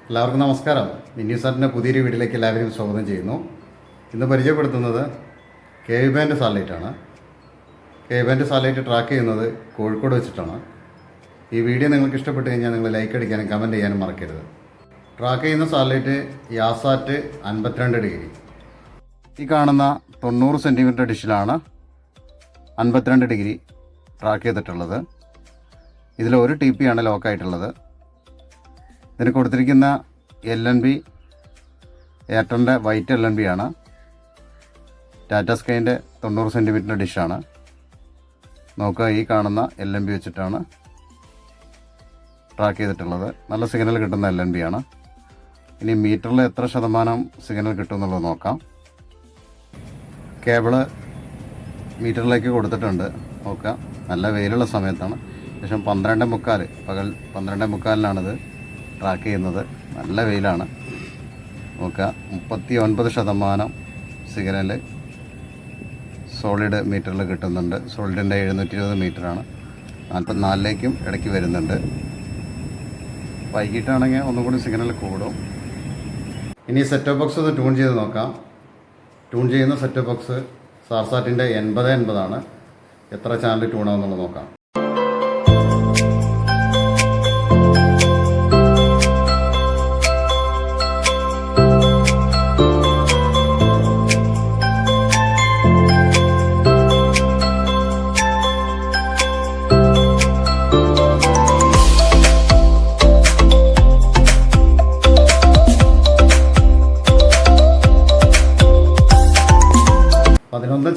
എല്ലാവർക്കും നമസ്കാരം. മിന്യൂസാറ്റിൻ്റെ പുതിയൊരു വീഡിയോയിലേക്ക് എല്ലാവരെയും സ്വാഗതം ചെയ്യുന്നു. ഇന്ന് പരിചയപ്പെടുത്തുന്നത് KV ബാൻഡ് സാറ്റലൈറ്റാണ്. KV ബാൻഡ് സാറ്റലൈറ്റ് ട്രാക്ക് ചെയ്യുന്നത് കോഴിക്കോട് വെച്ചിട്ടാണ്. ഈ വീഡിയോ നിങ്ങൾക്ക് ഇഷ്ടപ്പെട്ട് കഴിഞ്ഞാൽ നിങ്ങൾ ലൈക്ക് അടിക്കാനും കമൻറ്റ് ചെയ്യാനും മറക്കരുത്. ട്രാക്ക് ചെയ്യുന്ന സാറ്റലൈറ്റ് യാസാറ്റ് 52 ഡിഗ്രി. ഈ കാണുന്ന 90 സെൻറ്റിമീറ്റർ ഡിഷിലാണ് 52 ഡിഗ്രി ട്രാക്ക് ചെയ്തിട്ടുള്ളത്. ഇതിൽ ഒരു TP ആണ് ലോക്കായിട്ടുള്ളത്. ഇതിന് കൊടുത്തിരിക്കുന്ന LNB എയർടെലിൻ്റെ വൈറ്റ് LNB ആണ്. ടാറ്റ സ്കൈൻ്റെ 90 സെൻറ്റിമീറ്റർ ഡിഷാണ്. നോക്കുക, ഈ കാണുന്ന LNB വെച്ചിട്ടാണ് ട്രാക്ക് ചെയ്തിട്ടുള്ളത്. നല്ല സിഗ്നൽ കിട്ടുന്ന LNB ആണ്. ഇനി മീറ്ററിൽ എത്ര ശതമാനം സിഗ്നൽ കിട്ടുമെന്നുള്ളത് നോക്കാം. കേബിള് മീറ്ററിലേക്ക് കൊടുത്തിട്ടുണ്ട്. നോക്കുക, നല്ല വെയിലുള്ള സമയത്താണ്. ഏകദേശം 12:45 പകൽ 12:45-നാണിത് ട്രാക്ക് ചെയ്യുന്നത്. നല്ല വെയിലാണ്. നോക്കുക, 39% സിഗ്നൽ സോളിഡ് മീറ്ററിൽ കിട്ടുന്നുണ്ട്. സോളിഡിൻ്റെ 720 മീറ്ററാണ്. 44ലേക്കും ഇടയ്ക്ക് വരുന്നുണ്ട്. വൈകിട്ടാണെങ്കിൽ ഒന്നും കൂടി സിഗ്നൽ കൂടും. ഇനി സെറ്റപ്പ് ബോക്സ് ഒന്ന് ട്യൂൺ ചെയ്ത് നോക്കാം. ട്യൂൺ ചെയ്യുന്ന സെറ്റപ്പ് ബോക്സ് സാർസാറ്റിൻ്റെ 8080 ആണ്. എത്ര ചാനൽ ട്യൂൺ ആവുന്നുള്ളത് നോക്കാം.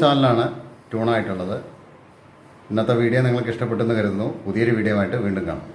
ചാനലാണ് ട്യൂണായിട്ടുള്ളത്. ഇന്നത്തെ വീഡിയോ നിങ്ങൾക്ക് ഇഷ്ടപ്പെട്ടെന്ന് കരുതുന്നു. പുതിയൊരു വീഡിയോ ആയിട്ട് വീണ്ടും കാണാം.